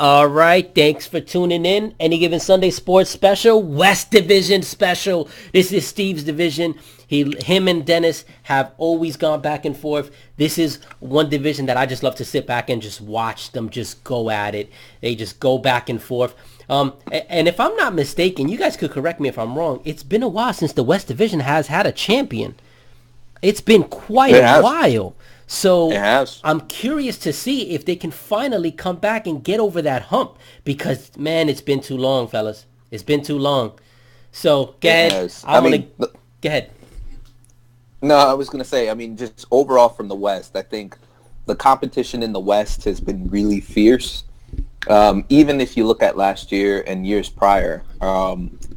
All right, thanks for tuning in. Any Given Sunday Sports Special, West Division Special. This is Steve's division. Him and Dennis have always gone back and forth. This is one division that I just love to sit back and just watch them just go at it. They just go back and forth. And if I'm not mistaken, you guys could correct me if I'm wrong. It's been a while since the West Division has had a champion. It's been quite It a has. while. It So has. I'm curious to see if they can finally come back and get over that hump because, man, it's been too long, fellas. It's been too long. So, go It ahead. has. I want to go ahead. No, I was gonna say. I mean, just overall from the West, I think the competition in the West has been really fierce. Even if you look at last year and years prior,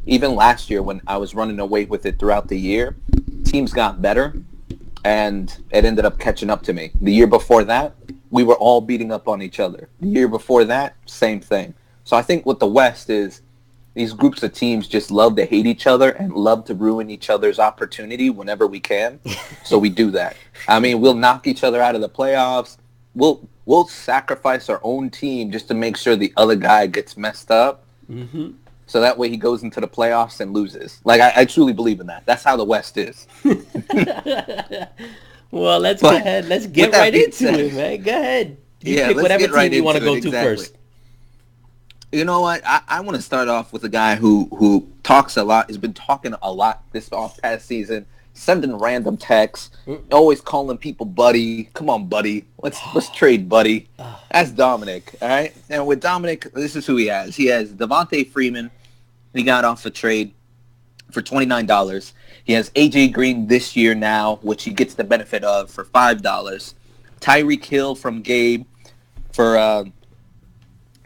even last year when I was running away with it throughout the year, teams got better, and it ended up catching up to me. The year before that, we were all beating up on each other. The year before that, same thing. So I think what the West is, these groups of teams just love to hate each other and love to ruin each other's opportunity whenever we can. So we do that. I mean, we'll knock each other out of the playoffs. We'll sacrifice our own team just to make sure the other guy gets messed up. Hmm. So that way he goes into the playoffs and loses. Like, I truly believe in that. That's how the West is. Well, let's go But ahead. Let's with get that right being into it, said, man. Go ahead. You yeah, pick let's whatever get team right you want to into it. go to Exactly. first. You know what? I want to start off with a guy who talks a lot, has been talking a lot this off past season, sending random texts, always calling people buddy. Come on, buddy. Let's trade buddy. That's Dominic, all right? And with Dominic, this is who he has. He has Devontae Freeman. He got off a trade for $29. He has AJ Green this year now, which he gets the benefit of for $5. Tyreek Hill from Gabe for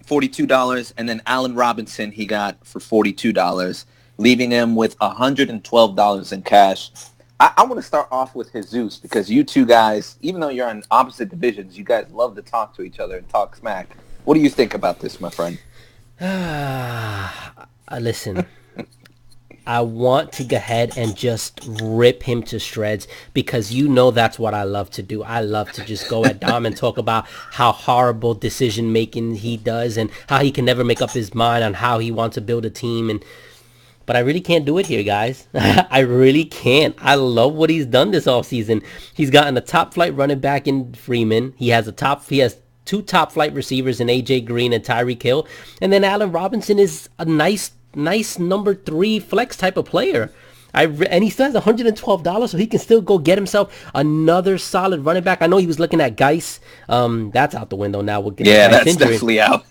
$42, and then Allen Robinson he got for $42, leaving him with $112 in cash. I want to start off with Jesus because you two guys, even though you're in opposite divisions, you guys love to talk to each other and talk smack. What do you think about this, my friend? Listen, I want to go ahead and just rip him to shreds because you know that's what I love to do. I love to just go at Dom and talk about how horrible decision making he does and how he can never make up his mind on how he wants to build a team. And but I really can't do it here, guys. I really can't. I love what he's done this offseason. He's gotten a top flight running back in Freeman. He has two top flight receivers in AJ Green and Tyreek Hill. And then Allen Robinson is a nice number three flex type of player. And he still has $112, so he can still go get himself another solid running back. I know he was looking at Geis. That's out the window now with getting Yeah, Geis that's injury. definitely out.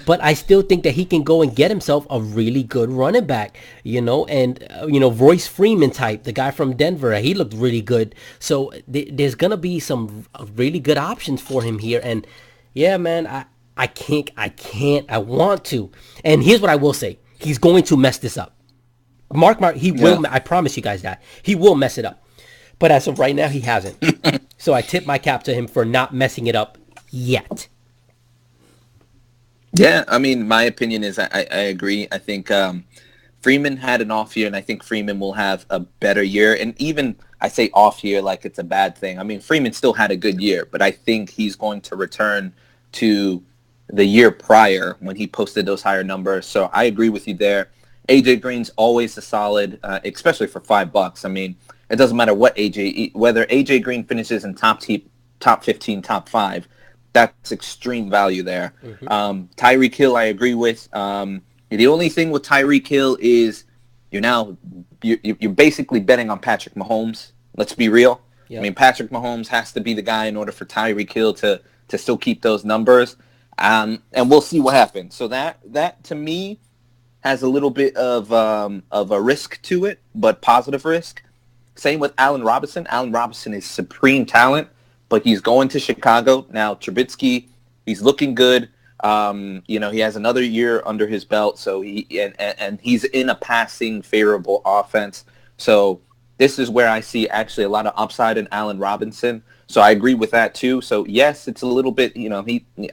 But I still think that he can go and get himself a really good running back, and Royce Freeman type, the guy from Denver, he looked really good. So there's gonna be some really good options for him here, and yeah, man, I want to. And here's what I will say: he's going to mess this up. Mark, he Yeah. will. I promise you guys that he will mess it up. But as of right now, he hasn't. So I tip my cap to him for not messing it up yet. Yeah, I mean, my opinion is I agree. I think Freeman had an off year, and I think Freeman will have a better year. And even I say off year like it's a bad thing. I mean, Freeman still had a good year, but I think he's going to return to the year prior when he posted those higher numbers. So I agree with you there. AJ Green's always a solid, especially for $5. I mean, it doesn't matter whether AJ Green finishes in top 15, top 5. That's extreme value there. Mm-hmm. Tyreek Hill, I agree with. The only thing with Tyreek Hill is you're basically betting on Patrick Mahomes. Let's be real. I Yep. mean, Patrick Mahomes has to be the guy in order for Tyreek Hill to still keep those numbers. And we'll see what happens. So that to me has a little bit of a risk to it, but positive risk. Same with Allen Robinson. Allen Robinson is supreme talent, but he's going to Chicago. Now, Trubisky, he's looking good. He has another year under his belt, so and he's in a passing favorable offense. So this is where I see actually a lot of upside in Allen Robinson. So I agree with that too. So yes, it's a little bit,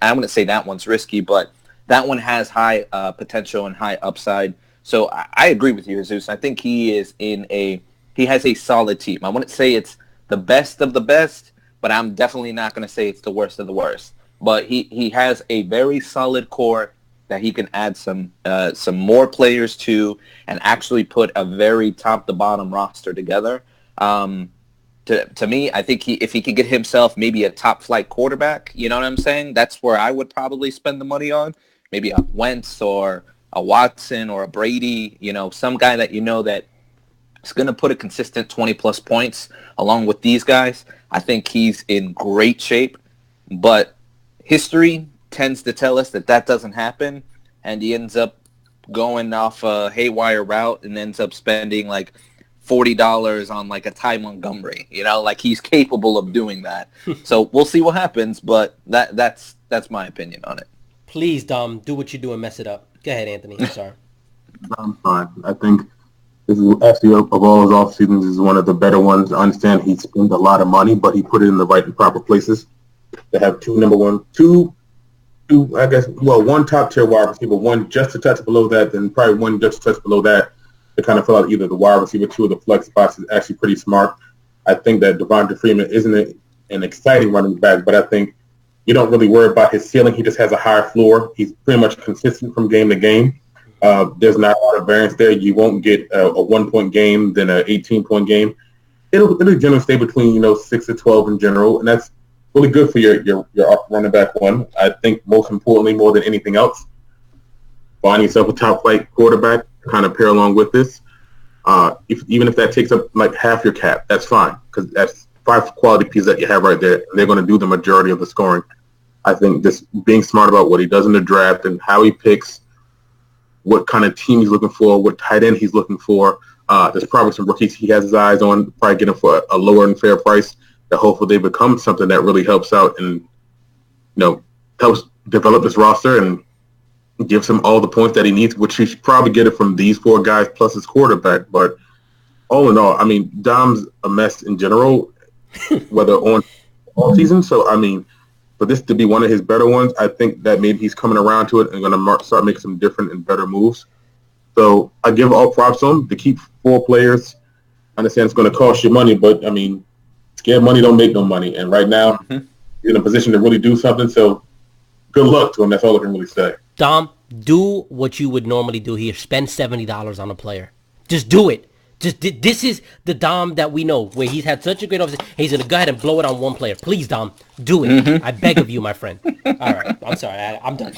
I wouldn't say that one's risky, but that one has high potential and high upside. So I agree with you, Jesus. I think he has a solid team. I wouldn't say it's the best of the best, but I'm definitely not going to say it's the worst of the worst. but he has a very solid core that he can add some more players to and actually put a very top to bottom roster together. To me, I think if he could get himself maybe a top flight quarterback, you know what I'm saying? That's where I would probably spend the money on. Maybe a Wentz or a Watson or a Brady, some guy that that is going to put a consistent 20-plus points along with these guys. I think he's in great shape, but history tends to tell us that doesn't happen, and he ends up going off a haywire route and ends up spending like $40 on like a Ty Montgomery. Like he's capable of doing that. So we'll see what happens, but that's my opinion on it. Please, Dom, do what you do and mess it up. Go ahead, Anthony. I'm sorry. I'm fine. I think this is actually, of all his off seasons, is one of the better ones. I understand he spent a lot of money, but he put it in the right and proper places. To have one top tier wide receiver, one just a touch below that, then probably one just a touch below that. To kind of fill out either the wide receiver, two of the flex spots is actually pretty smart. I think that Devonta Freeman isn't an exciting running back, but I think you don't really worry about his ceiling. He just has a higher floor. He's pretty much consistent from game to game. There's not a lot of variance there. You won't get a 1-point game, then an 18-point game. It'll generally stay between 6 to 12 in general, and that's really good for your running back one. I think most importantly, more than anything else, find yourself a top flight quarterback to kind of pair along with this. Even if that takes up like half your cap, that's fine because that's 5 quality pieces that you have right there. And they're going to do the majority of the scoring. I think just being smart about what he does in the draft and how he picks, what kind of team he's looking for, what tight end he's looking for. There's probably some rookies he has his eyes on, probably get them for a lower and fair price that hopefully they become something that really helps out and, helps develop this roster and gives him all the points that he needs, which he should probably get it from these 4 guys plus his quarterback. But all in all, I mean, Dom's a mess in general, whether on all season. So, I mean, for this to be one of his better ones, I think that maybe he's coming around to it and going to start making some different and better moves. So I give all props to him to keep 4 players. I understand it's going to cost you money, but, I mean, scared money don't make no money. And right now, he's in a position to really do something. So good luck to him. That's all I can really say. Dom, do what you would normally do here. Spend $70 on a player. Just do it. This is the Dom that we know, where he's had such a great offseason. He's going to go ahead and blow it on one player. Please, Dom, do it. I beg of you, my friend. All right. I'm sorry. I'm done.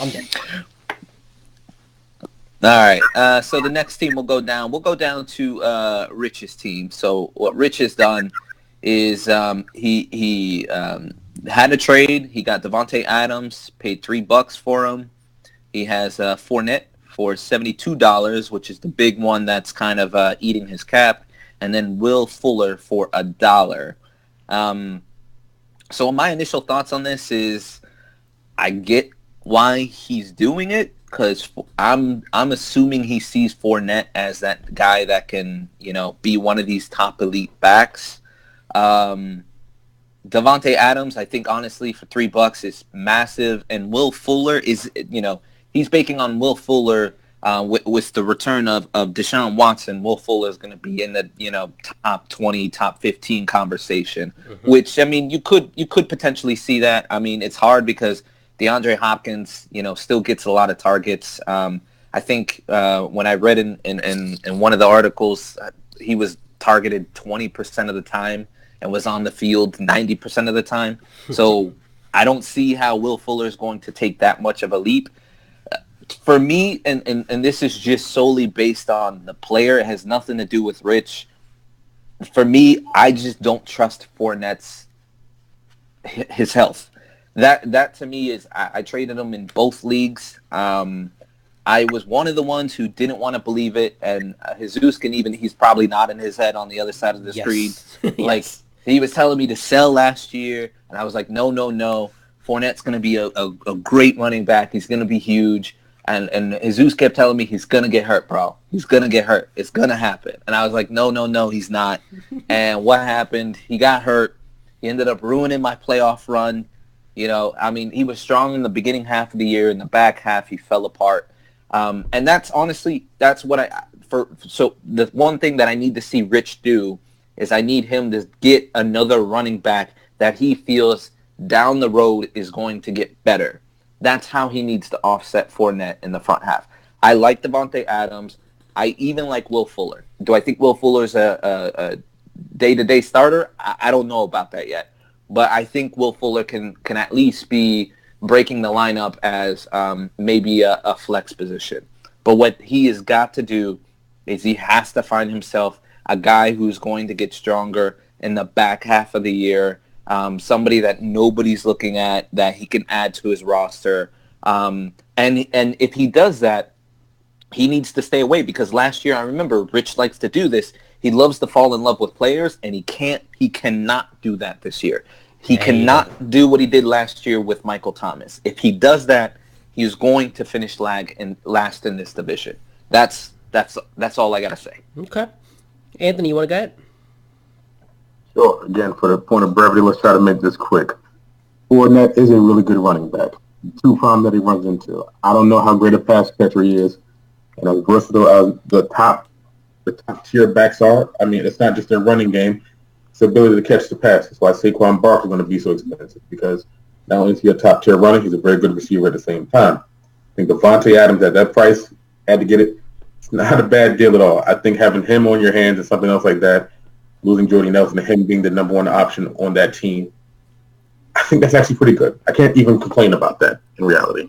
All right. So the next team will go down. We'll go down to Rich's team. So what Rich has done is he had a trade. He got Davante Adams, paid $3 for him. He has Fournette for $72, which is the big one that's kind of eating his cap, and then Will Fuller for $1. So my initial thoughts on this is I get why he's doing it because I'm assuming he sees Fournette as that guy that can be one of these top elite backs. Davante Adams, I think honestly for $3 is massive, and Will Fuller is he's banking on Will Fuller with the return of Deshaun Watson. Will Fuller is going to be in the top 20, top 15 conversation, which I mean you could potentially see that. I mean it's hard because DeAndre Hopkins still gets a lot of targets. I think when I read in one of the articles, he was targeted 20% of the time and was on the field 90% of the time. So I don't see how Will Fuller is going to take that much of a leap. For me, and this is just solely based on the player, it has nothing to do with Rich. For me, I just don't trust Fournette's his health. That to me is I traded him in both leagues. I was one of the ones who didn't want to believe it, and Jesus he's probably nodding his head on the other side of the screen. Like he was telling me to sell last year, and I was like, no. Fournette's going to be a great running back. He's going to be huge. And Jesus kept telling me he's going to get hurt, bro. He's going to get hurt. It's going to happen. And I was like, no, he's not. And what happened? He got hurt. He ended up ruining my playoff run. I mean, he was strong in the beginning half of the year. In the back half, he fell apart. And that's what so the one thing that I need to see Rich do is I need him to get another running back that he feels down the road is going to get better. That's how he needs to offset Fournette in the front half. I like Devontae Adams. I even like Will Fuller. Do I think Will Fuller's a day-to-day starter? I don't know about that yet. But I think Will Fuller can at least be breaking the lineup as maybe a flex position. But what he has got to do is he has to find himself a guy who's going to get stronger in the back half of the year, somebody that nobody's looking at, that he can add to his roster. And if he does that, he needs to stay away, because last year, I remember Rich likes to do this. He loves to fall in love with players, and he cannot do that this year. He cannot do what he did last year with Michael Thomas. If he does that, he's going to finish last in this division. That's all I gotta say. Okay, Anthony, you want to go ahead? Sure. Again, for the point of brevity, let's try to make this quick. Fournette is a really good running back. Two problem that he runs into. I don't know how great a pass catcher he is, and as versatile as the top tier backs are. I mean, it's not just their running game; it's the ability to catch the pass. That's why Saquon Barkley is going to be so expensive, because not only is he a top tier runner, he's a very good receiver at the same time. I think Devontae Adams at that price had to get it. It's not a bad deal at all. I think having him on your hands and something else like that, losing Jordy Nelson and him being the number one option on that team, I think that's actually pretty good. I can't even complain about that in reality.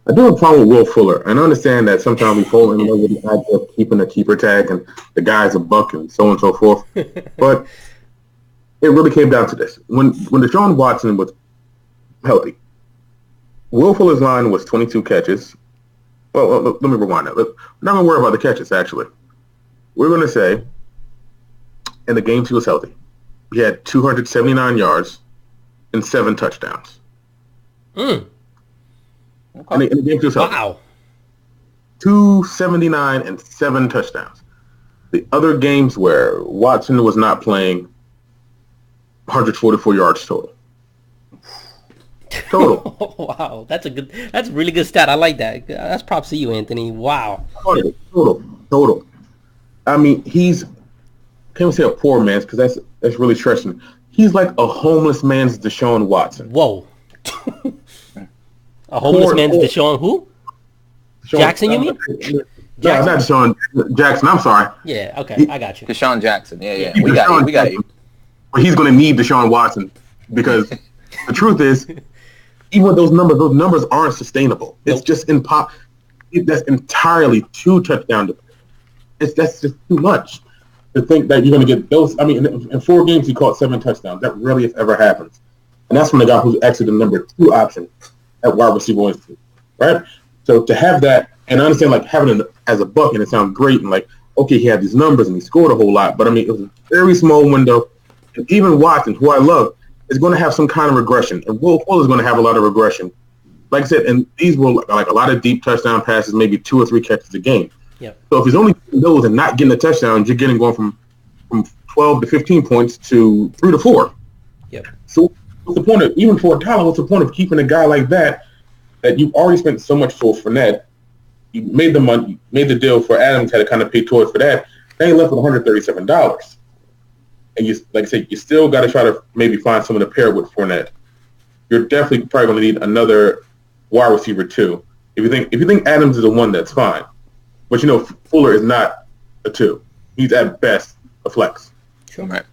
I do have a problem with Will Fuller, and I understand that sometimes we fall in love with the idea of keeping a keeper tag and the guy's a buck and so on and so forth. But it really came down to this. When Deshaun Watson was healthy, Will Fuller's line was 22 catches. Well, let me rewind that. We're not going to worry about the catches, actually. We're going to say in the games he was healthy, he had 279 yards and 7 touchdowns. Okay. In the games he was healthy. Wow. 279 and 7 touchdowns. The other games where Watson was not playing, 144 yards total. Wow, that's a really good stat. I like that. That's props to you, Anthony. Wow. Total. I mean, he's, I can't even say a poor man's, because that's really stretching. He's like a homeless man's Deshaun Watson. Whoa. A homeless man's Deshaun who? Jackson, you mean? No, not Deshaun Jackson. I'm sorry. Yeah, okay, I got you. Deshaun Jackson. Yeah. We got you. But he's going to need Deshaun Watson, because the truth is, even with those numbers aren't sustainable. It's just that's entirely too touchdown. That's just too much to think that you're going to get those. I mean, in 4 games, he caught 7 touchdowns. That rarely, if ever, happens. And that's from the guy who's actually the number 2 option at wide receiver on his team, right? So to have that, and I understand, like, having it as a buck, and it sounds great, and like, okay, he had these numbers and he scored a whole lot, but I mean, it was a very small window. And even Watson, who I love, is going to have some kind of regression, and Will Fuller is going to have a lot of regression. Like I said, and these were like a lot of deep touchdown passes, maybe 2 or 3 catches a game. Yep. So if he's only getting those and not getting the touchdowns, you're going from 12 to 15 points to 3 to 4. Yep. So what's the point of, even for $1, what's the point of keeping a guy like that you've already spent so much for Fournette? You made the money, made the deal for Adams, had to kind of pay towards for that. Then you left with $137. And you, like I said, you still got to try to maybe find someone to pair with Fournette. You're definitely probably going to need another wide receiver too. If you think Adams is a 1, that's fine. But you know, Fuller is not a 2. He's at best a flex. Sure. Right.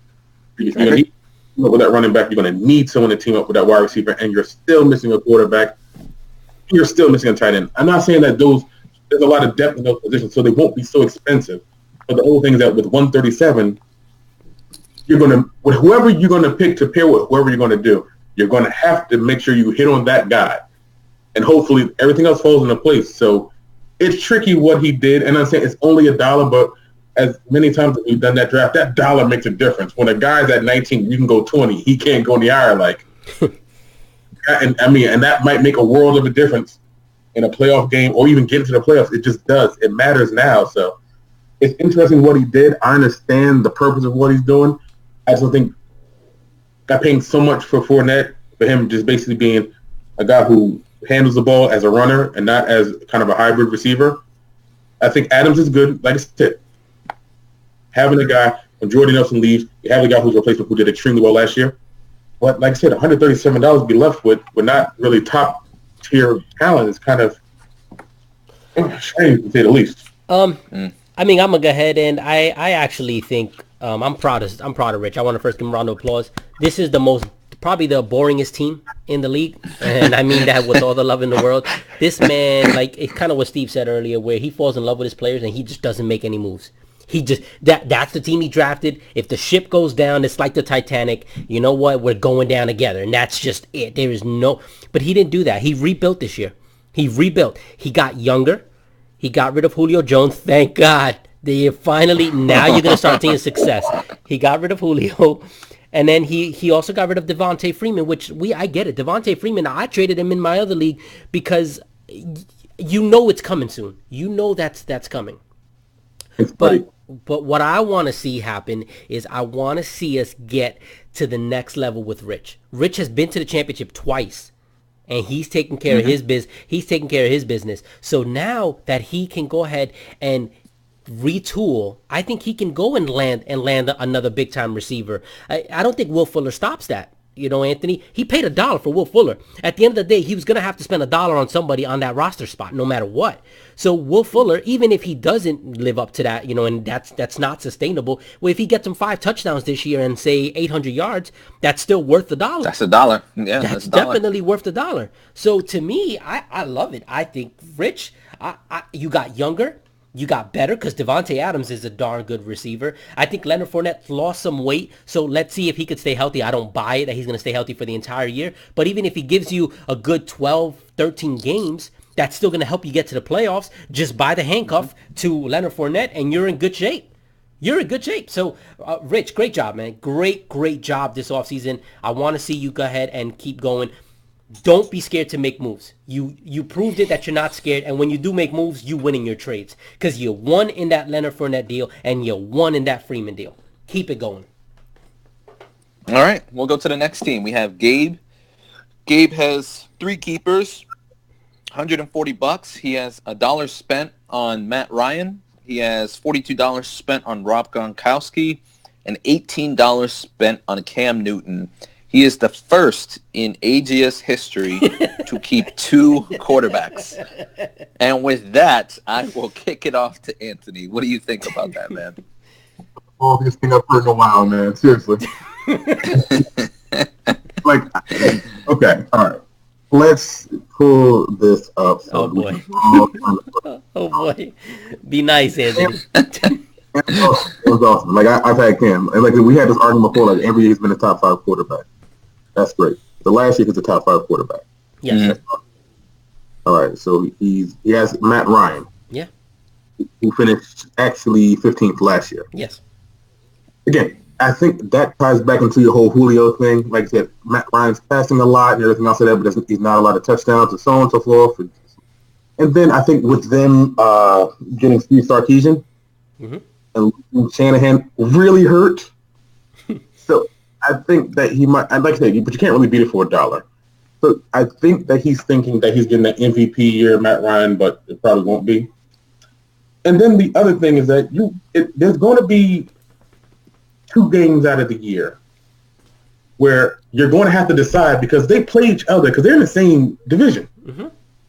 You're going to need with that running back. You're going to need someone to team up with that wide receiver, and you're still missing a quarterback. You're still missing a tight end. I'm not saying that there's a lot of depth in those positions, so they won't be so expensive. But the whole thing is that with 137, you're going to, with whoever you're going to pick to pair with whoever you're going to do, you're going to have to make sure you hit on that guy. And hopefully everything else falls into place. So it's tricky what he did. And I'm saying it's only $1, but as many times as we've done that draft, that dollar makes a difference. When a guy's at 19, you can go 20. He can't go in the IR like. And that might make a world of a difference in a playoff game or even get into the playoffs. It just does. It matters now. So it's interesting what he did. I understand the purpose of what he's doing. I just think got paying so much for Fournette, for him just basically being a guy who handles the ball as a runner and not as kind of a hybrid receiver. I think Adams is good. Like I said, having a guy, when Jordy Nelson leaves, you have a guy whose replacement who did extremely well last year. But like I said, $137 to be left with not really top tier talent is kind of strange to say the least. I mean, I'm gonna go ahead and I actually think I'm proud of Rich. I want to first give him a round of applause. This is probably the boringest team in the league, and I mean that with all the love in the world. This man, like, it's kind of what Steve said earlier, where he falls in love with his players and he just doesn't make any moves. He just that's the team he drafted. If the ship goes down, it's like the Titanic. You know what? We're going down together, and that's just it. There is no. But he didn't do that. He rebuilt this year. He rebuilt. He got younger. He got rid of Julio Jones. Thank God. They finally, now you're going to start seeing success. He got rid of Julio. And then he also got rid of Devontae Freeman, which I get it. Devontae Freeman, I traded him in my other league because you know it's coming soon. You know that's coming. But what I want to see happen is I want to see us get to the next level with Rich. Rich has been to the championship twice. And he's taking care of his He's taking care of his business. So now that he can go ahead and retool, I think he can go and land another big time receiver. I don't think Will Fuller stops that. You know, Anthony, he paid $1 for Will Fuller. At the end of the day, he was going to have to spend $1 on somebody on that roster spot, no matter what. So Will Fuller, even if he doesn't live up to that, you know, and that's not sustainable. Well, if he gets him 5 touchdowns this year and say 800 yards, that's still worth $1. That's $1. Yeah, that's definitely worth $1. So to me, I love it. I think Rich, you got younger. You got better because Devontae Adams is a darn good receiver. I think Leonard Fournette lost some weight, so let's see if he could stay healthy. I don't buy it that he's going to stay healthy for the entire year. But even if he gives you a good 12, 13 games, that's still going to help you get to the playoffs. Just buy the handcuff to Leonard Fournette, and you're in good shape. You're in good shape. So, Rich, great job, man. Great job this offseason. I want to see you go ahead and keep going. Don't be scared to make moves. You proved it that you're not scared, and when you do make moves, you win in your trades because you won in that Leonard Fournette deal and you won in that Freeman deal. Keep it going. All right, we'll go to the next team. We have Gabe. Gabe has 3 keepers, $140. He has $1 spent on Matt Ryan. He has $42 spent on Rob Gronkowski and $18 spent on Cam Newton. He is the first in AGS history to keep 2 quarterbacks. And with that, I will kick it off to Anthony. What do you think about that, man? All this thing I've heard in a while, man. Seriously. Okay, all right. Let's pull this up. Oh, boy. Oh, boy. Be nice, Anthony. It was awesome. Like, I've had Cam. And, like, we had this argument before, like, every year he's been a top 5 quarterback. That's great. The last year he's a top 5 quarterback. Yes. All right, so he has Matt Ryan. Yeah. Who finished actually 15th last year. Yes. Again, I think that ties back into your whole Julio thing. Like I said, Matt Ryan's passing a lot and everything else like that, but he's not a lot of touchdowns and so on and so forth. And then I think with them getting Steve Sarkisian and Shanahan really hurt. So I think that he might, I'd like to say, but you can't really beat it for $1. So I think that he's thinking that he's getting that MVP year, Matt Ryan, but it probably won't be. And then the other thing is that there's going to be 2 games out of the year where you're going to have to decide because they play each other because they're in the same division.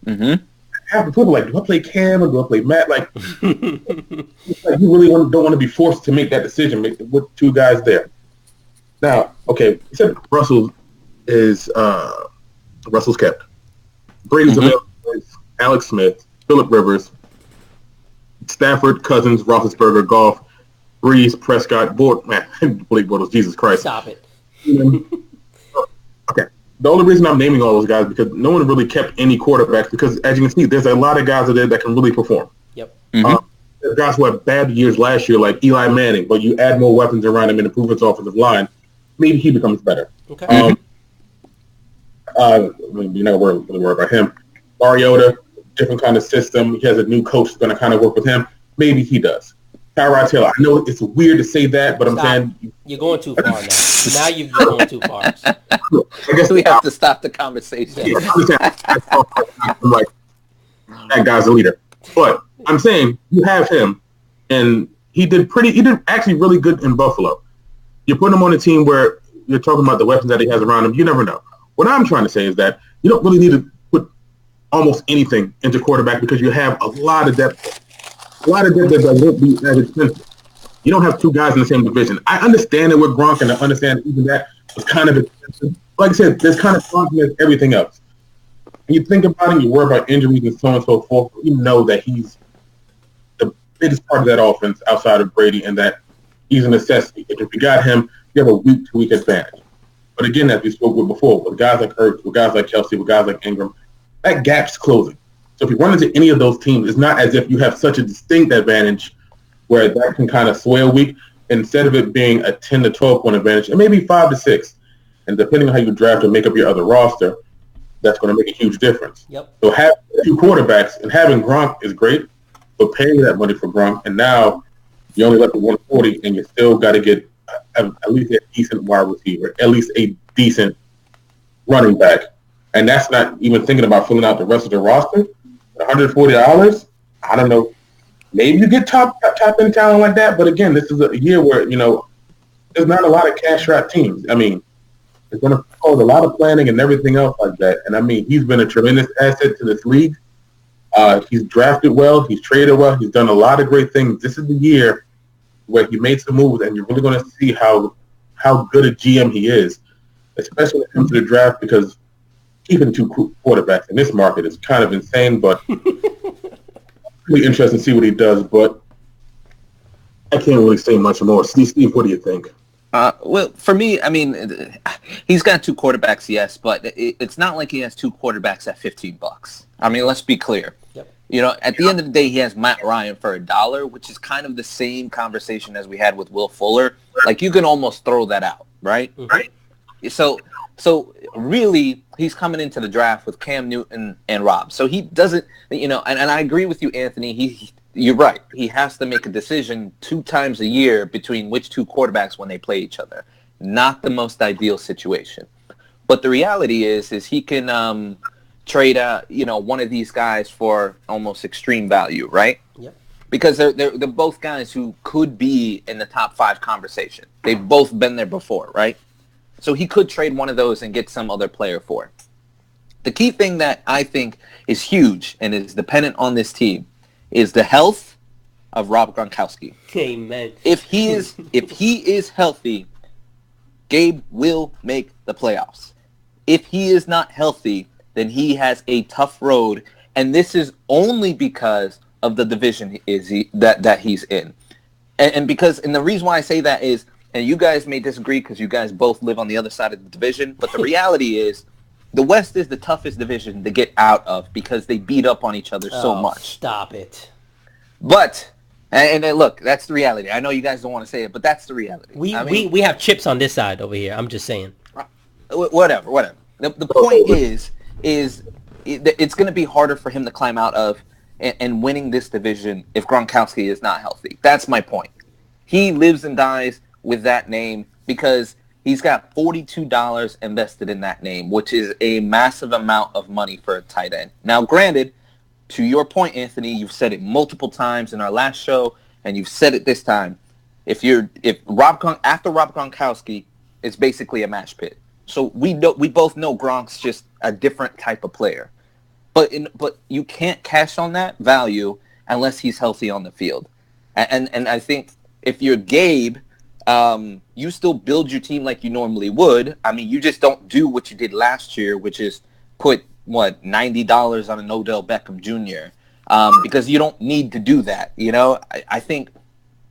Half the people like, do I play Cam or do I play Matt? Like, like you really don't want to be forced to make that decision with 2 guys there. Now, okay, you said Russell's kept. Brady's available. Alex Smith, Phillip Rivers, Stafford, Cousins, Roethlisberger, Goff, Breeze, Prescott, Blake Bortles, Jesus Christ. Stop it. Okay. The only reason I'm naming all those guys is because no one really kept any quarterbacks because, as you can see, there's a lot of guys out there that can really perform. Yep. There's guys who had bad years last year, like Eli Manning, but you add more weapons around him and improve his offensive line, maybe he becomes better. Okay. You're not really worried about him. Mariota, different kind of system. He has a new coach that's going to kind of work with him. Maybe he does. Tyrod Taylor. I know it's weird to say that, but I'm saying you're going too far now. Now you're going too far. I guess we have to stop the conversation. Yeah, I'm like, that guy's a leader. But I'm saying you have him, and he did actually really good in Buffalo. You put him on a team where you're talking about the weapons that he has around him. You never know. What I'm trying to say is that you don't really need to put almost anything into quarterback because you have a lot of depth. A lot of depth that won't be as expensive. You don't have two guys in the same division. I understand it with Gronk, and I understand even that was kind of expensive. Like I said, there's kind of Gronk and there's everything else. And you think about it, you worry about injuries and so on and so forth. You know that he's the biggest part of that offense outside of Brady, and that he's a necessity. If you got him, you have a week-to-week advantage. But again, as we spoke with before, with guys like Hurts, with guys like Kelsey, with guys like Ingram, that gap's closing. So if you run into any of those teams, it's not as if you have such a distinct advantage where that can kind of sway a week. Instead of it being a 10 to 12 point advantage, it may be 5 to 6. And depending on how you draft and make up your other roster, that's going to make a huge difference. Yep. So having two quarterbacks and having Gronk is great, but paying that money for Gronk, and now you only left with 140, and you still got to get at least a decent wide receiver, at least a decent running back. And that's not even thinking about filling out the rest of the roster. $140, I don't know. Maybe you get top end talent like that, but again, this is a year where, there's not a lot of cash-strapped teams. I mean, it's going to cause a lot of planning and everything else like that. And I mean, he's been a tremendous asset to this league. He's drafted well. He's traded well. He's done a lot of great things. This is the year where he made some moves, and you're really going to see how good a GM he is, especially when it comes to the draft, because keeping two quarterbacks in this market is kind of insane, but really interesting to see what he does. But I can't really say much more. Steve, what do you think? Well, for me, I mean, he's got two quarterbacks, yes, but it's not like he has two quarterbacks at $15. I mean, let's be clear. Yep. At the end of the day, he has Matt Ryan for $1, which is kind of the same conversation as we had with Will Fuller. Like, you can almost throw that out, right? Mm-hmm. Right. So really, he's coming into the draft with Cam Newton and Rob. So he doesn't, and I agree with you, Anthony. You're right. He has to make a decision 2 times a year between which two quarterbacks when they play each other. Not the most ideal situation. But the reality is he can trade one of these guys for almost extreme value, right? Yep. Because they're both guys who could be in the top 5 conversation. They've both been there before, right? So he could trade one of those and get some other player for it. The key thing that I think is huge and is dependent on this team is the health of Rob Gronkowski. Amen. If he is healthy, Gabe will make the playoffs. If he is not healthy, then he has a tough road, and this is only because of the division that he's in. And the reason why I say that is, and you guys may disagree because you guys both live on the other side of the division, but the reality is the West is the toughest division to get out of because they beat up on each other so much. Stop it. But, and look, that's the reality. I know you guys don't want to say it, but that's the reality. We have chips on this side over here. I'm just saying. Whatever. The point is it's going to be harder for him to climb out of and winning this division if Gronkowski is not healthy. That's my point. He lives and dies with that name because he's got $42 invested in that name, which is a massive amount of money for a tight end. Now, granted, to your point, Anthony, you've said it multiple times in our last show, and you've said it this time. After Rob Gronkowski, it's basically a match pit. So we both know Gronk's just a different type of player. But you can't cash on that value unless he's healthy on the field. And I think if you're Gabe, you still build your team like you normally would. I mean, you just don't do what you did last year, which is put, $90 on an Odell Beckham Jr. Because you don't need to do that. I think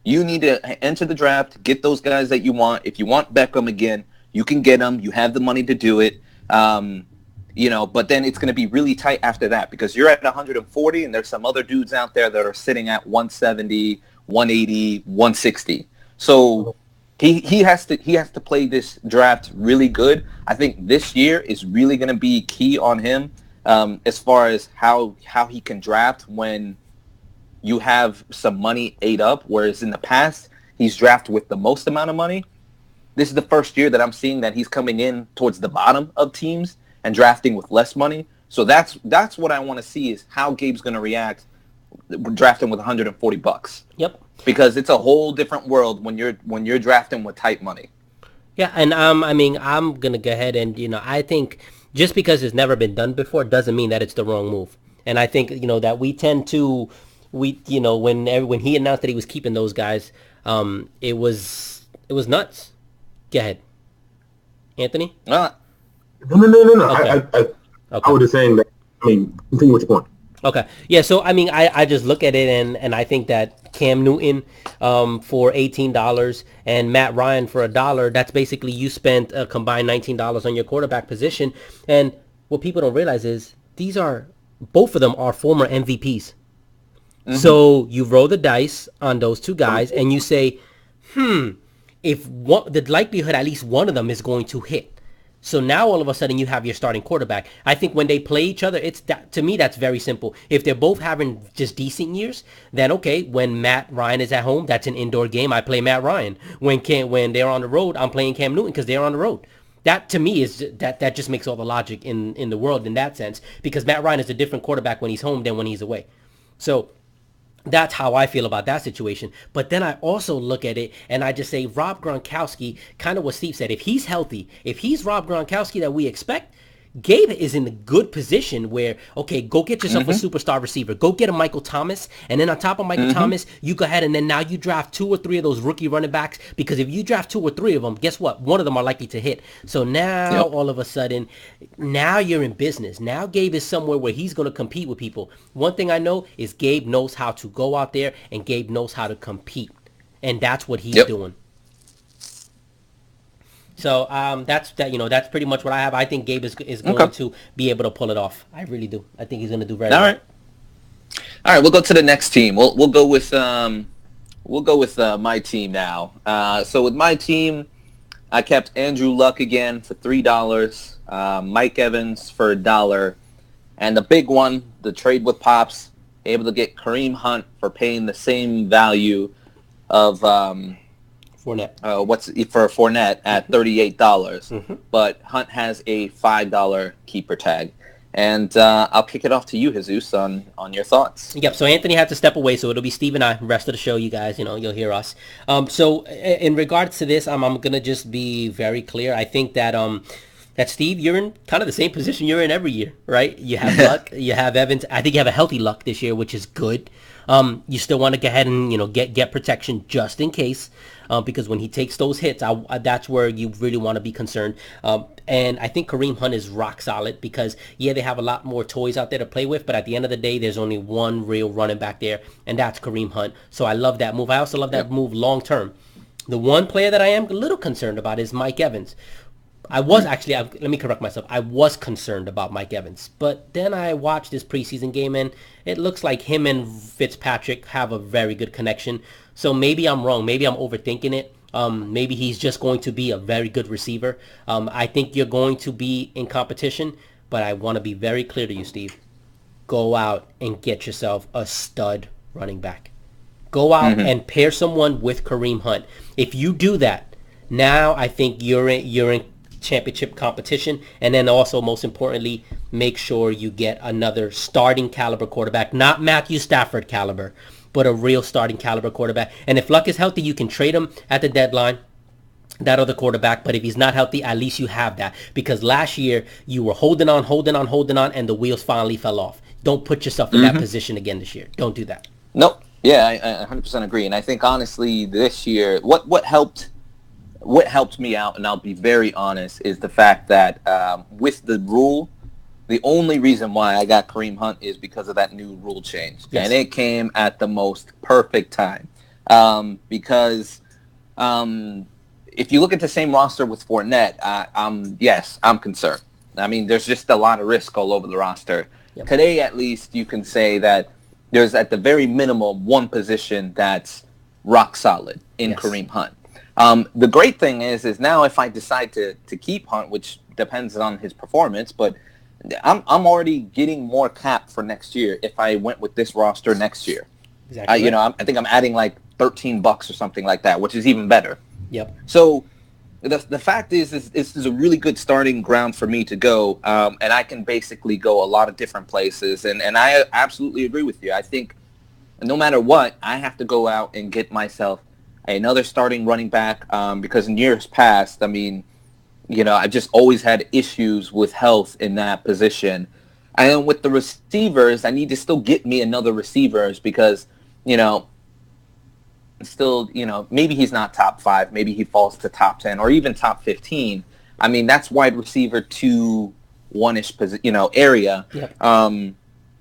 you need to enter the draft, get those guys that you want. If you want Beckham again, you can get him. You have the money to do it. But then it's going to be really tight after that because you're at 140 and there's some other dudes out there that are sitting at 170, 180, 160. So he has to play this draft really good. I think this year is really going to be key on him as far as how he can draft when you have some money ate up, whereas in the past he's drafted with the most amount of money. This is the first year that I'm seeing that he's coming in towards the bottom of teams and drafting with less money. So that's what I want to see is how Gabe's going to react drafting with $140. Yep. Because it's a whole different world when you're drafting with tight money. Yeah, and I mean, I'm gonna go ahead and I think just because it's never been done before doesn't mean that it's the wrong move. And I think that we tend to, when he announced that he was keeping those guys, it was nuts. Go ahead, Anthony. Well, No. Okay, I okay. was just saying that. I mean, continue with your point. Okay. Yeah, so I mean I just look at it and I think that Cam Newton for $18 and Matt Ryan for $1, that's basically you spent a combined $19 on your quarterback position. And what people don't realize is these are both of them are former MVPs. hmm So you roll the dice on those two guys and you say, if one, the likelihood at least one of them is going to hit. So now all of a sudden you have your starting quarterback. I think when they play each other, it's that, to me that's very simple. If they're both having just decent years, then okay, when Matt Ryan is at home, that's an indoor game. I play Matt Ryan. When they're on the road, I'm playing Cam Newton because they're on the road. That to me is that just makes all the logic in the world in that sense because Matt Ryan is a different quarterback when he's home than when he's away. So that's how I feel about that situation. But then I also look at it and I just say Rob Gronkowski, kind of what Steve said, if he's healthy, if he's Rob Gronkowski that we expect, Gabe is in a good position where, okay, go get yourself a hmm superstar receiver. Go get a Michael Thomas. And then on top of Michael hmm Thomas, you go ahead and then now you draft two or three of those rookie running backs. Because if you draft two or three of them, guess what? One of them are likely to hit. So now Yep. all of a sudden, now you're in business. Now Gabe is somewhere where he's going to compete with people. One thing I know is Gabe knows how to go out there and Gabe knows how to compete. And that's what he's Yep. doing. So that's that. That's pretty much what I have. I think Gabe is Okay. going to be able to pull it off. I really do. I think he's going to do very All well. right. All right. We'll go to the next team. We'll go with my team now. So with my team, I kept Andrew Luck again for $3, Mike Evans for $1, and the big one, the trade with Pops, able to get Kareem Hunt for paying the same value of Fournette. what's for Fournette at $38, Mm-hmm. but Hunt has a $5 keeper tag. And I'll kick it off to you, Jesus, on your thoughts. Yep. So Anthony had to step away, so it'll be Steve and I. Rest of the show, you guys, you'll hear us. So in regards to this, I'm gonna just be very clear. I think that Steve, you're in kind of the same position you're in every year, right? You have Luck, you have Evans. I think you have a healthy Luck this year, which is good. You still want to go ahead and get protection just in case, because when he takes those hits, that's where you really want to be concerned. And I think Kareem Hunt is rock solid because yeah, they have a lot more toys out there to play with, but at the end of the day, there's only one real running back there, and that's Kareem Hunt. So I love that move. I also love that Yep. move long term. The one player that I am a little concerned about is Mike Evans. I was actually, let me correct myself. I was concerned about Mike Evans, but then I watched this preseason game and it looks like him and Fitzpatrick have a very good connection. So maybe I'm wrong. Maybe I'm overthinking it. Maybe he's just going to be a very good receiver. I think you're going to be in competition, but I want to be very clear to you, Steve. Go out and get yourself a stud running back. Go out hmm and pair someone with Kareem Hunt. If you do that, now I think you're in championship competition. And then also, most importantly, make sure you get another starting caliber quarterback, not Matthew Stafford caliber, but a real starting caliber quarterback. And if Luck is healthy, you can trade him at the deadline, that other quarterback. But if he's not healthy, at least you have that. Because last year, you were holding on, and the wheels finally fell off. Don't put yourself in that hmm position again this year. Don't do that. Nope. Yeah, I 100% agree. And I think honestly, this year, what helped me out, and I'll be very honest, is the fact that with the rule, the only reason why I got Kareem Hunt is because of that new rule change, Yes. and it came at the most perfect time. Because if you look at the same roster with Fournette, I'm concerned. I mean, there's just a lot of risk all over the roster. Yep. Today, at least, you can say that there's at the very minimum one position that's rock solid in Yes. Kareem Hunt. The great thing is now if I decide to keep Hunt, which depends on his performance, but I'm already getting more cap for next year if I went with this roster next year. Exactly. Right. I think I'm adding like $13 or something like that, which is even better. Yep. So the fact is this is a really good starting ground for me to go, and I can basically go a lot of different places. And I absolutely agree with you. I think no matter what, I have to go out and get myself another starting running back, because in years past, I mean, I've just always had issues with health in that position. And then with the receivers, I need to still get me another receivers because, still, maybe he's not top 5, maybe he falls to top 10 or even top 15. I mean, that's wide receiver 2, 1-ish, area. Yep.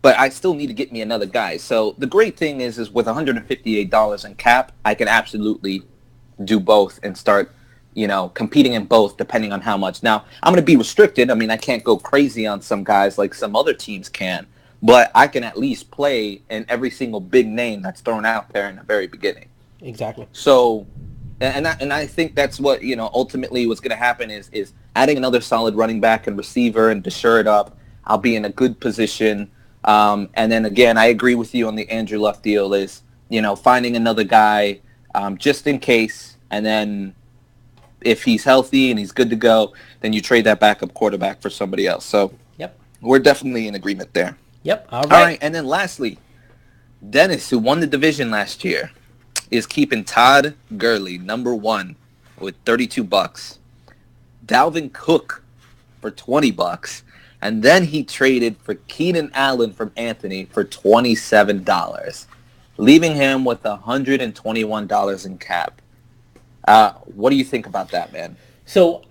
But I still need to get me another guy. So the great thing is with $158 in cap, I can absolutely do both and start, competing in both depending on how much. Now, I'm going to be restricted. I mean, I can't go crazy on some guys like some other teams can, but I can at least play in every single big name that's thrown out there in the very beginning. Exactly. So, and I think that's what, ultimately what's going to happen is adding another solid running back and receiver and to shore it up. I'll be in a good position. And then again, I agree with you on the Andrew Luck deal is, finding another guy just in case. And then if he's healthy and he's good to go, then you trade that backup quarterback for somebody else. So yep, we're definitely in agreement there. Yep. All right. And then lastly, Dennis, who won the division last year, is keeping Todd Gurley, number 1, with $32. Dalvin Cook for $20. And then he traded for Keenan Allen from Anthony for $27, leaving him with $121 in cap. What do you think about that, man? So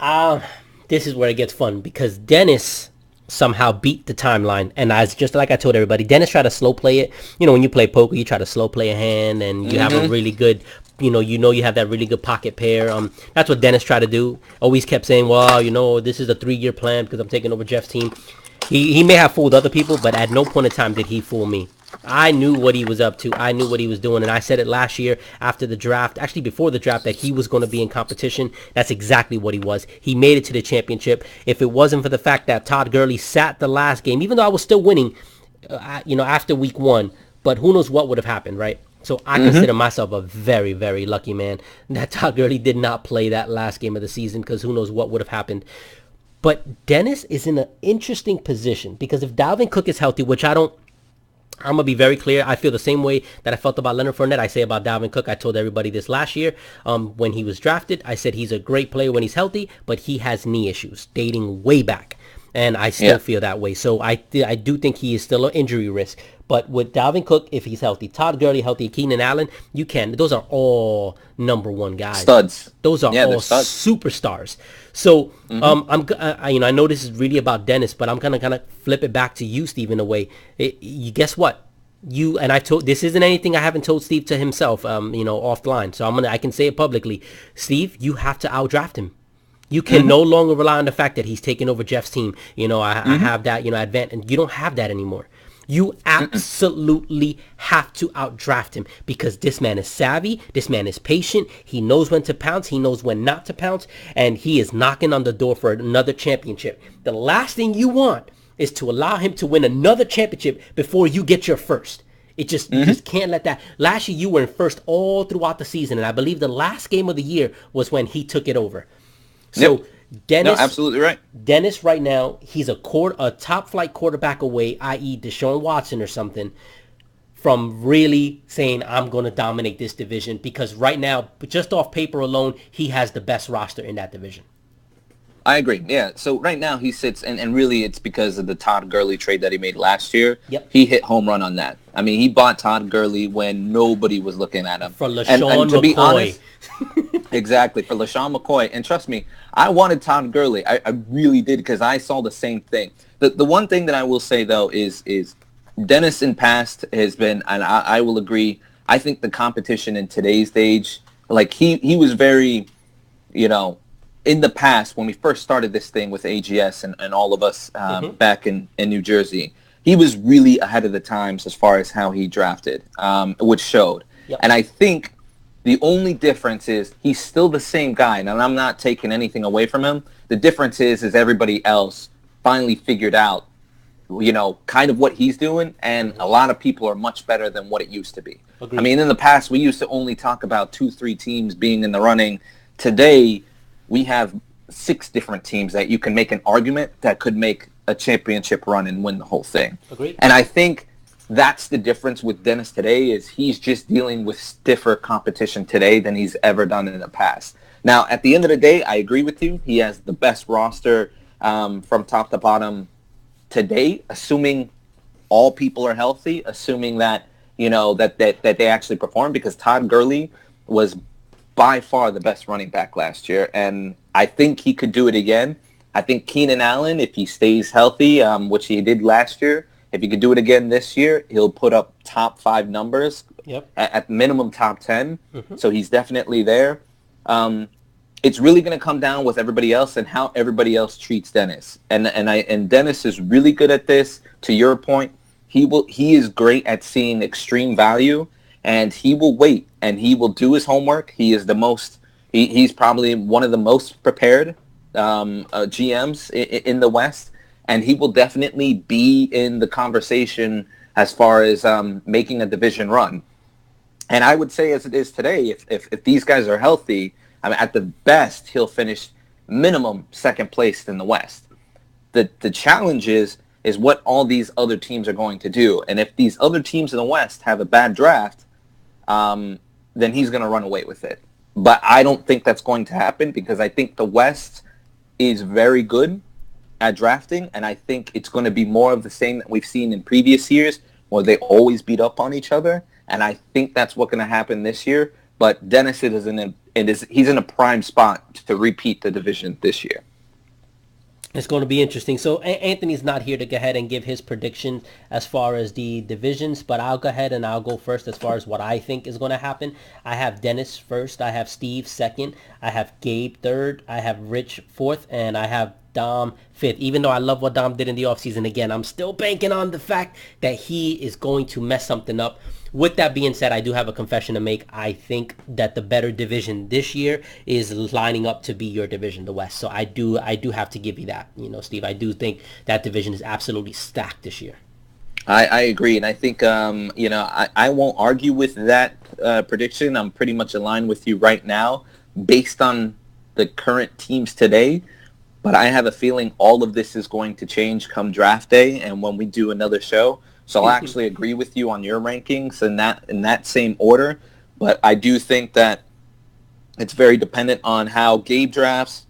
this is where it gets fun because Dennis somehow beat the timeline. And just like I told everybody, Dennis tried to slow play it. When you play poker, you try to slow play a hand and you have a really good, you have that really good pocket pair. That's what Dennis tried to do. Always kept saying, well, this is a 3-year plan because I'm taking over Jeff's team. He may have fooled other people, but at no point in time did he fool me. I knew what he was up to. I knew what he was doing. And I said it last year after the draft, actually before the draft, that he was going to be in competition. That's exactly what he was. He made it to the championship. If it wasn't for the fact that Todd Gurley sat the last game, even though I was still winning, after week 1, but who knows what would have happened, right? So I consider myself a very, very lucky man that Todd Gurley did not play that last game of the season because who knows what would have happened. But Dennis is in an interesting position because if Dalvin Cook is healthy, which I'm going to be very clear. I feel the same way that I felt about Leonard Fournette. I say about Dalvin Cook. I told everybody this last year when he was drafted. I said he's a great player when he's healthy, but he has knee issues dating way back. And I still feel that way. So I do think he is still an injury risk. But with Dalvin Cook, if he's healthy, Todd Gurley healthy, Keenan Allen, those are all number 1 guys. Studs. Those are all superstars. So I know this is really about Dennis, but I'm gonna kind of flip it back to you, Steve, in a way. You guess what? This isn't anything I haven't told Steve to himself, offline. So I can say it publicly. Steve, you have to outdraft him. You can no longer rely on the fact that he's taking over Jeff's team. I have that, advantage, and you don't have that anymore. You absolutely have to outdraft him because this man is savvy. This man is patient. He knows when to pounce. He knows when not to pounce. And he is knocking on the door for another championship. The last thing you want is to allow him to win another championship before you get your first. You just can't let that. Last year, you were in first all throughout the season. And I believe the last game of the year was when he took it over. So Dennis, no, absolutely right. Dennis right now, he's a top flight quarterback away, i.e. Deshaun Watson or something, from really saying, I'm going to dominate this division because right now, just off paper alone, he has the best roster in that division. I agree. Yeah. So right now he sits, and really it's because of the Todd Gurley trade that he made last year. Yep. He hit home run on that. I mean, he bought Todd Gurley when nobody was looking at him. For LaShawn and to McCoy. Be honest, exactly, for LaShawn McCoy. And trust me, I wanted Todd Gurley. I really did because I saw the same thing. The one thing that I will say, though, is Dennis in past has been, and I will agree, I think the competition in today's age, like he was very, in the past, when we first started this thing with AGS and all of us back in New Jersey, he was really ahead of the times as far as how he drafted, which showed. Yep. And I think the only difference is he's still the same guy, and I'm not taking anything away from him. The difference is everybody else finally figured out, kind of what he's doing, and a lot of people are much better than what it used to be. Agreed. I mean, in the past, we used to only talk about 2-3 teams being in the running. Today, we have 6 different teams that you can make an argument that could make a championship run and win the whole thing. Agreed. And I think that's the difference with Dennis today, is he's just dealing with stiffer competition today than he's ever done in the past. Now, at the end of the day, I agree with you. He has the best roster from top to bottom today, assuming all people are healthy, assuming that, that they actually perform, because Todd Gurley was by far the best running back last year, and I think he could do it again. I think Keenan Allen, if he stays healthy, which he did last year, if he could do it again this year, he'll put up top 5 numbers, at minimum top 10. Mm-hmm. So he's definitely there. It's really going to come down with everybody else and how everybody else treats Dennis. And Dennis is really good at this. To your point, he is great at seeing extreme value, and he will wait and he will do his homework. He is he's probably one of the most prepared GMs in the West, and he will definitely be in the conversation as far as making a division run. And I would say, as it is today, if these guys are healthy, I mean, at the best, he'll finish minimum second place in the West. The challenge is what all these other teams are going to do. And if these other teams in the West have a bad draft, then he's going to run away with it. But I don't think that's going to happen, because I think the West is very good at drafting, and I think it's going to be more of the same that we've seen in previous years, where they always beat up on each other. And I think that's what's going to happen this year. But Dennis he's in a prime spot to repeat the division this year. It's going to be interesting. So Anthony's not here to go ahead and give his prediction as far as the divisions, but I'll go ahead and I'll go first as far as what I think is going to happen. I have Dennis first. I have Steve second. I have Gabe third. I have Rich fourth. And I have Dom fifth. Even though I love what Dom did in the offseason, again, I'm still banking on the fact that he is going to mess something up. With that being said, I do have a confession to make. I think that the better division this year is lining up to be your division, the West. So I do have to give you that, Steve. I do think that division is absolutely stacked this year. I agree, and I think I won't argue with that prediction. I'm pretty much aligned with you right now, based on the current teams today. But I have a feeling all of this is going to change come draft day, and when we do another show. So I'll actually agree with you on your rankings in that same order. But I do think that it's very dependent on how Gabe drafts,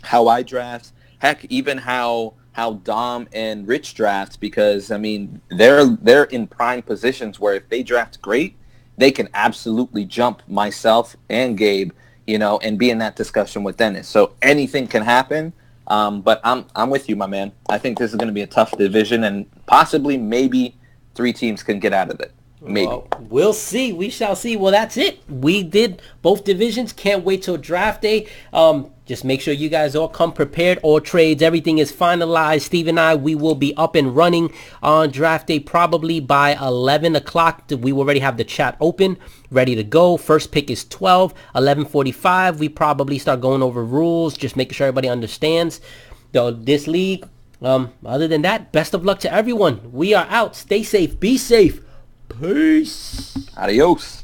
how I draft, heck, even how Dom and Rich draft, because I mean they're in prime positions where if they draft great, they can absolutely jump myself and Gabe, and be in that discussion with Dennis. So anything can happen. But I'm with you, my man. I think this is going to be a tough division, and possibly maybe 3 teams can get out of it. Maybe. Well, we'll see. We shall see. Well, that's it. We did both divisions. Can't wait till draft day. Just make sure you guys all come prepared. All trades, everything is finalized. Steve and I, we will be up and running on draft day probably by 11 o'clock. We already have the chat open, ready to go. First pick is 12. 11:45, we probably start going over rules, just making sure everybody understands this league. Other than that, best of luck to everyone. We are out. Stay safe. Be safe. Peace. Adios.